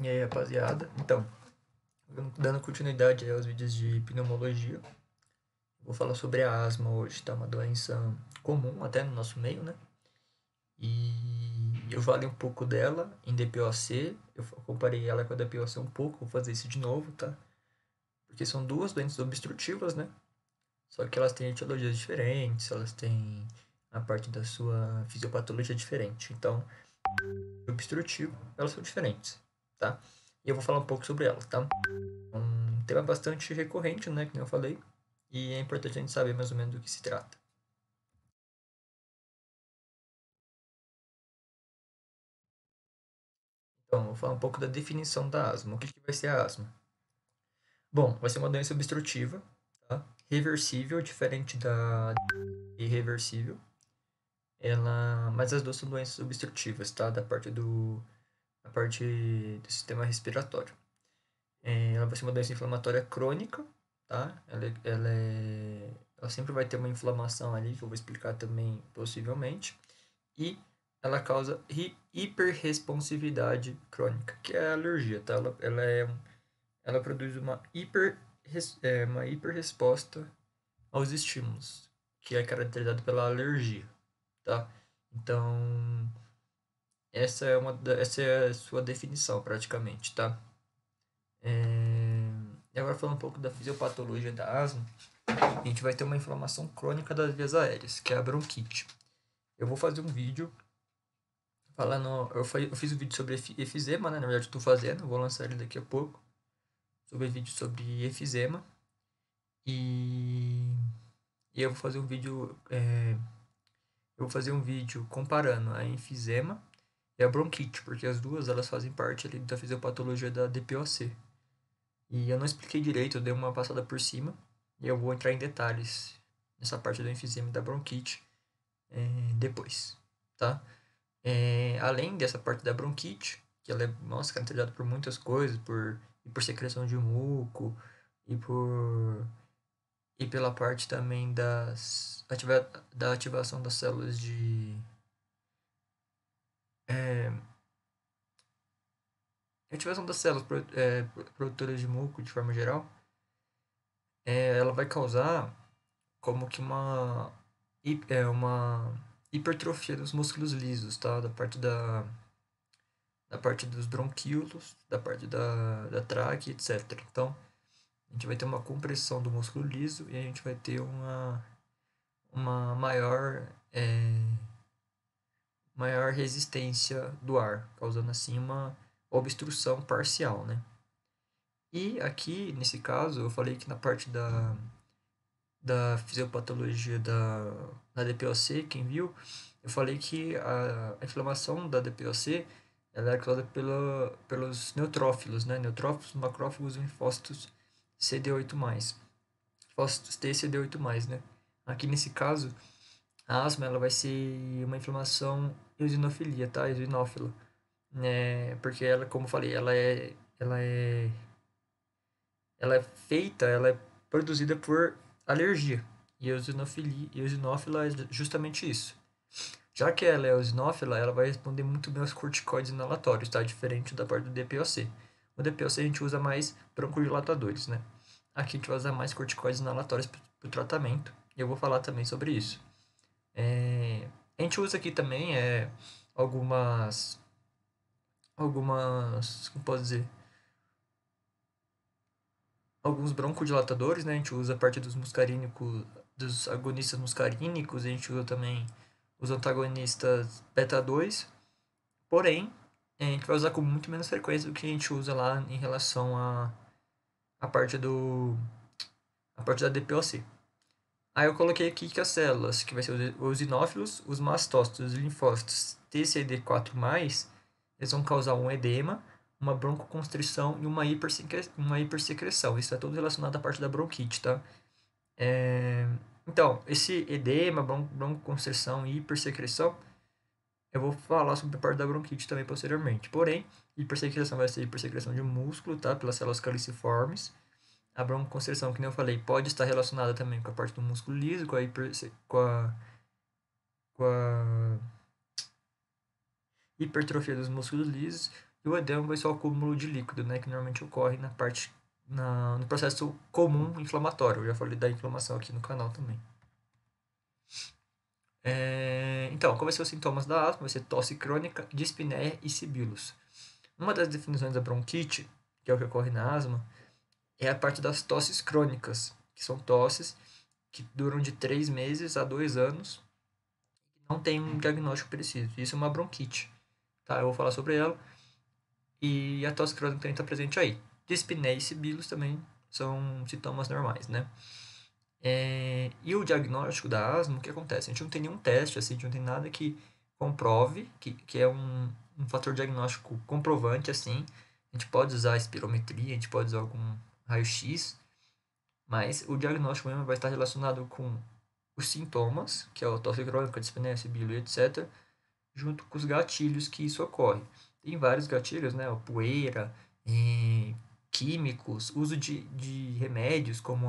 E aí, rapaziada? Então, dando continuidade aí aos vídeos de pneumologia, vou falar sobre a asma hoje, tá? Uma doença comum até no nosso meio, né? E eu falei um pouco dela em DPOC, eu comparei ela com a DPOC um pouco, vou fazer isso de novo, tá? Porque são duas doenças obstrutivas, né? Só que elas têm etiologias diferentes, elas têm a parte da sua fisiopatologia diferente. Então, obstrutivo, elas são diferentes, tá? E eu vou falar um pouco sobre elas, tá? Um tema bastante recorrente, né, que eu falei, e é importante a gente saber mais ou menos do que se trata. Então, vou falar um pouco da definição da asma. O que vai ser a asma? Bom, vai ser uma doença obstrutiva, tá? Reversível, diferente da irreversível. Mas as duas são doenças obstrutivas, tá? Da parte do sistema respiratório. Ela vai ser uma doença inflamatória crônica, tá? Ela sempre vai ter uma inflamação ali, que eu vou explicar também possivelmente. E ela causa hiperresponsividade crônica, que é a alergia, tá? Ela produz uma hiperresposta aos estímulos, que é caracterizado pela alergia, tá? Então, essa é a sua definição, praticamente, tá? E agora falando um pouco da fisiopatologia da asma, a gente vai ter uma inflamação crônica das vias aéreas, que é a bronquite. Eu vou fazer um vídeo falando. Eu fiz um vídeo sobre efizema, né? Na verdade, estou fazendo, vou lançar ele daqui a pouco. Sobre vídeo sobre efizema. E, e eu vou fazer um vídeo. Eu vou fazer um vídeo comparando a enfisema e a bronquite, porque as duas elas fazem parte ali da fisiopatologia da DPOC. E eu não expliquei direito, eu dei uma passada por cima. E eu vou entrar em detalhes nessa parte do enfisema e da bronquite depois, tá? Além dessa parte da bronquite, que ela é, nossa, caracterizada por muitas coisas, por secreção de muco e e pela parte também da ativação das células de é, ativação das células produtoras de muco de forma geral, ela vai causar como que uma hipertrofia dos músculos lisos, tá? Da parte dos bronquíolos, da parte da tráquea, etc. Então, a gente vai ter uma compressão do músculo liso e a gente vai ter uma maior resistência do ar, causando assim uma obstrução parcial, né? E aqui, nesse caso, eu falei que na parte da fisiopatologia da DPOC, quem viu, eu falei que a inflamação da DPOC ela é causada pelos neutrófilos, né? Neutrófilos, macrófagos e linfócitos CD8+. Linfócitos T e CD8+, né? Aqui nesse caso, a asma ela vai ser uma inflamação eosinofilia, tá? Eosinófila. Né? Porque ela, como eu falei, ela é produzida por alergia. E eosinófila é justamente isso. Já que ela é eosinófila, ela vai responder muito bem aos corticoides inalatórios, tá? Diferente da parte do DPOC. No DPOC a gente usa mais broncodilatadores, né? Aqui a gente vai usar mais corticoides inalatórios para o tratamento. E eu vou falar também sobre isso. A gente usa aqui também algumas, como posso dizer, alguns broncodilatadores, né? A gente usa a parte dos agonistas muscarínicos, a gente usa também os antagonistas beta 2, porém, a gente vai usar com muito menos frequência do que a gente usa lá em relação à parte a parte da DPOC. Aí eu coloquei aqui que as células, que vai ser os eosinófilos, os mastócitos, os linfócitos TCD4+, eles vão causar um edema, uma broncoconstrição e uma hipersecreção. Isso é tudo relacionado à parte da bronquite, tá? Então, esse edema, broncoconstrição e hipersecreção, eu vou falar sobre a parte da bronquite também posteriormente. Porém, hipersecreção vai ser hipersecreção de músculo, tá? Pelas células caliciformes. A broncoconstrição, que nem eu falei, pode estar relacionada também com a parte do músculo liso, com a hipertrofia dos músculos lisos. E o edema vai ser o acúmulo de líquido, né, que normalmente ocorre no processo comum inflamatório. Eu já falei da inflamação aqui no canal também. Então, quais vão ser os sintomas da asma? Vai ser tosse crônica, dispneia e sibilos. Uma das definições da bronquite, que é o que ocorre na asma, é a parte das tosses crônicas, que são tosses que duram de 3 meses a 2 anos e não tem um diagnóstico preciso. Isso é uma bronquite, tá? Eu vou falar sobre ela. E a tosse crônica também está presente aí. Dispneia e sibilos também são sintomas normais, né? E o diagnóstico da asma, o que acontece? A gente não tem nenhum teste, assim, a gente não tem nada que comprove, que é um fator diagnóstico comprovante, assim. A gente pode usar espirometria, a gente pode usar algum raio-x, mas o diagnóstico mesmo vai estar relacionado com os sintomas, que é a tosse crônica, dispneia, sibilo e etc., junto com os gatilhos que isso ocorre. Tem vários gatilhos, né? A poeira, químicos, uso de remédios como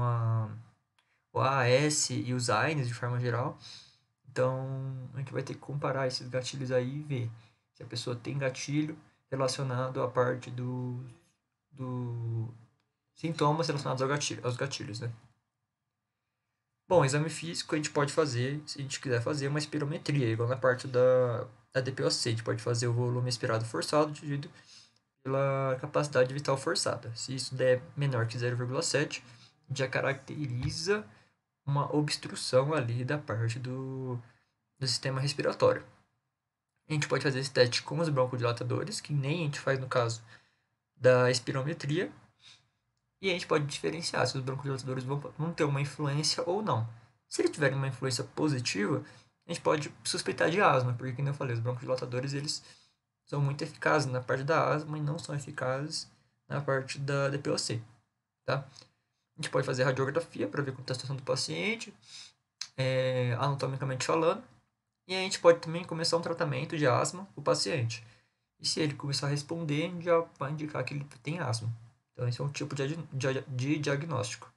o AAS e os AINES de forma geral. Então, a gente vai ter que comparar esses gatilhos aí e ver se a pessoa tem gatilho relacionado à parte do sintomas relacionados aos gatilhos, né? Bom, exame físico a gente pode fazer, se a gente quiser fazer uma espirometria, igual na parte da DPOC. A gente pode fazer o volume expirado forçado dividido pela capacidade vital forçada. Se isso der menor que 0,7, já caracteriza uma obstrução ali da parte do sistema respiratório. A gente pode fazer esse teste com os broncodilatadores, que nem a gente faz no caso da espirometria, e a gente pode diferenciar se os broncodilatadores vão ter uma influência ou não. Se eles tiverem uma influência positiva, a gente pode suspeitar de asma, porque, como eu falei, os broncodilatadores eles são muito eficazes na parte da asma e não são eficazes na parte da DPOC, tá? A gente pode fazer radiografia para ver como está a situação do paciente, anatomicamente falando, e a gente pode também começar um tratamento de asma para o paciente. E se ele começar a responder, a gente já vai indicar que ele tem asma. Então, esse é um tipo de diagnóstico.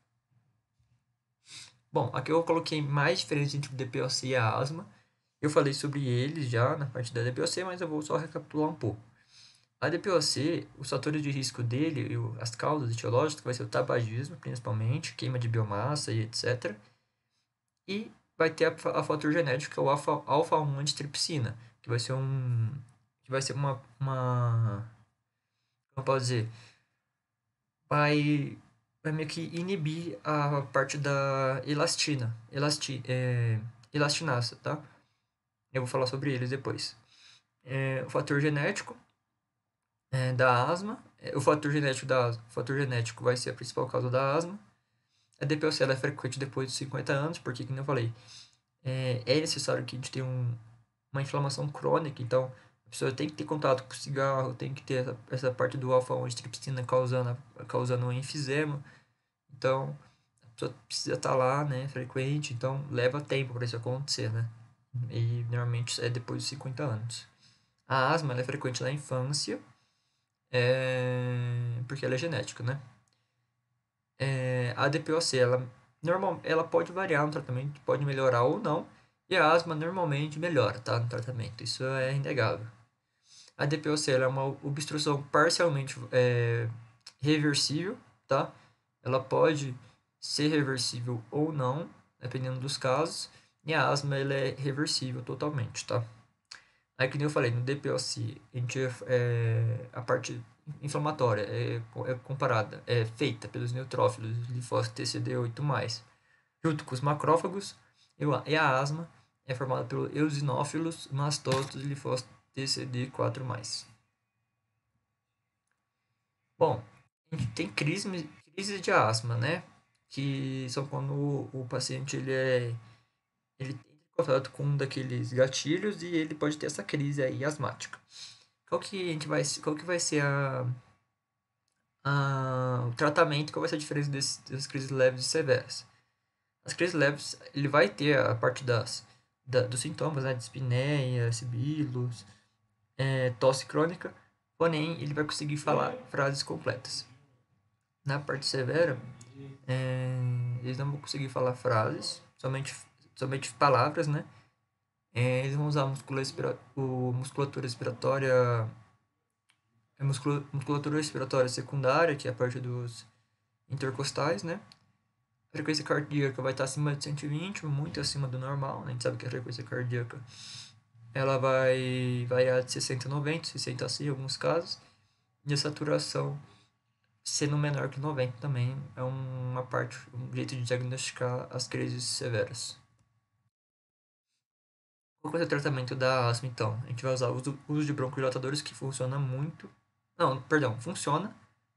Bom, aqui eu coloquei mais diferenças entre o DPOC e a asma. Eu falei sobre eles já na parte da DPOC, mas eu vou só recapitular um pouco. A DPOC, os fatores de risco dele, as causas etiológicas, vai ser o tabagismo, principalmente, queima de biomassa e etc. E vai ter a fator genético, que é o alfa-1 antitripsina, que vai ser como eu posso dizer, vai, vai meio que inibir a parte da elastinase, tá? Eu vou falar sobre eles depois. O fator genético da asma, o fator genético vai ser a principal causa da asma. A DPOC ela é frequente depois dos 50 anos, porque, como eu falei, é necessário que a gente tenha uma inflamação crônica, então a pessoa tem que ter contato com o cigarro, tem que ter essa parte do alfa-1 antitripsina causando um enfisema. Então, a pessoa precisa estar lá, né, frequente, então leva tempo para isso acontecer, né? E normalmente é depois dos 50 anos. A asma ela é frequente na infância, porque ela é genética, né? A DPOC, ela pode variar no tratamento, pode melhorar ou não, e a asma normalmente melhora, tá, no tratamento, isso é inegável. A DPOC ela é uma obstrução parcialmente reversível, tá? Ela pode ser reversível ou não, dependendo dos casos, e a asma ela é reversível totalmente, tá? Aí, que nem eu falei, no DPOC, a parte inflamatória é comparada, é feita pelos neutrófilos, linfócitos TCD8+, junto com os macrófagos, e a asma é formada pelos eosinófilos, mastócitos e linfócitos TCD4+. Bom, a gente tem crises de asma, né? Que são quando o paciente ele entra em contato com um daqueles gatilhos e ele pode ter essa crise aí asmática. Qual que vai ser o tratamento, qual vai ser a diferença das crises leves e severas? As crises leves, ele vai ter a parte dos sintomas, né? Dispneia, sibilos, tosse crônica, porém ele vai conseguir falar frases completas. Na parte severa, eles não vão conseguir falar frases, somente palavras, né? Eles vão usar musculatura respiratória É musculatura respiratória secundária, que é a parte dos intercostais, né? A frequência cardíaca vai estar acima de 120, muito acima do normal, né? A gente sabe que a frequência cardíaca ela vai variar de 60 a 90, 60 a 100 em alguns casos. E a saturação sendo menor que 90 também é uma parte, um jeito de diagnosticar as crises severas. Qual que é o tratamento da asma, então? A gente vai usar o uso de broncodilatadores, que funciona muito. Não, perdão, funciona,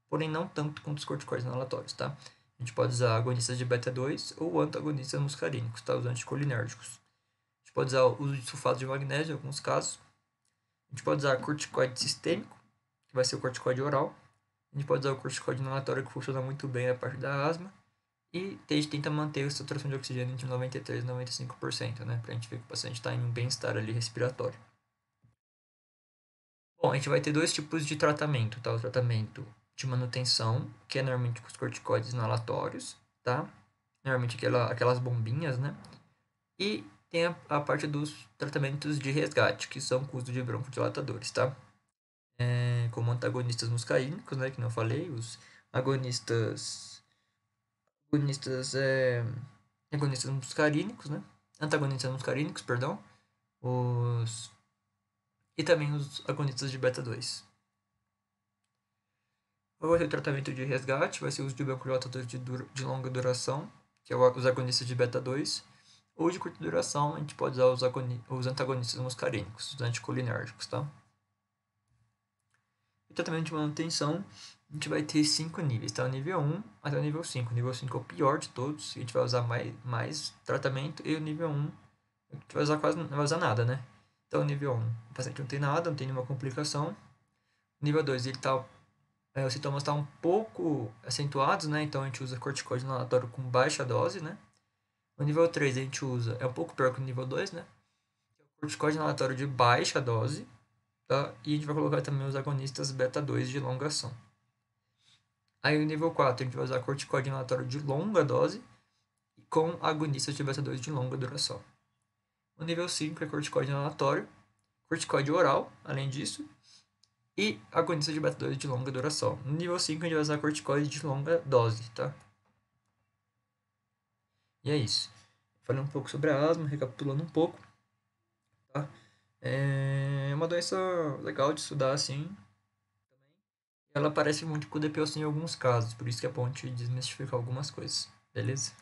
porém não tanto quanto os corticoides inalatórios, tá? A gente pode usar agonistas de beta-2 ou antagonistas muscarínicos, tá? Os anticolinérgicos. A gente pode usar o uso de sulfato de magnésio em alguns casos. A gente pode usar corticoide sistêmico, que vai ser o corticoide oral. A gente pode usar o corticoide inalatório, que funciona muito bem na parte da asma. E a gente tenta manter a saturação de oxigênio entre 93% e 95%, né? Pra gente ver que o paciente está em um bem-estar ali respiratório. Bom, a gente vai ter dois tipos de tratamento, tá? O tratamento de manutenção, que é normalmente com os corticoides inalatórios, tá? Normalmente aquelas bombinhas, né? E tem a parte dos tratamentos de resgate, que são com o uso de broncodilatadores, tá? Como antagonistas muscarínicos, né? Que não falei, os agonistas, agonistas, é, agonistas muscarínicos, né? Antagonistas muscarínicos, perdão. Os, e também os agonistas de beta-2. Qual vai ser o tratamento de resgate? Vai ser o uso de broncodilatadores de longa duração, que é os agonistas de beta-2. Ou de curta duração, a gente pode usar os antagonistas muscarínicos, os anticolinérgicos, tá? E tratamento de manutenção, a gente vai ter 5 níveis, tá? O nível 1 até o nível 5. O nível 5 é o pior de todos, a gente vai usar mais tratamento, e o nível 1 a gente vai usar quase não vai usar nada, né? Então, o nível 1, o paciente não tem nada, não tem nenhuma complicação. O nível 2, ele tá, os sintomas estão um pouco acentuados, né? Então, a gente usa corticoide inalatório com baixa dose, né? O nível 3 a gente usa, é um pouco pior que o nível 2, né? Corticoide inalatório de baixa dose, tá? E a gente vai colocar também os agonistas beta-2 de longa ação. Aí o nível 4 a gente vai usar corticoide inalatório de longa dose com agonistas de beta-2 de longa duração. O nível 5 é corticoide inalatório, corticoide oral, além disso, e agonista de beta-2 de longa duração. No nível 5 a gente vai usar corticoide de longa dose, tá? E é isso. Falei um pouco sobre a asma, recapitulando um pouco, tá? É uma doença legal de estudar, assim. Ela aparece muito com o DPOC em alguns casos, por isso que é bom a gente desmistificar algumas coisas, beleza?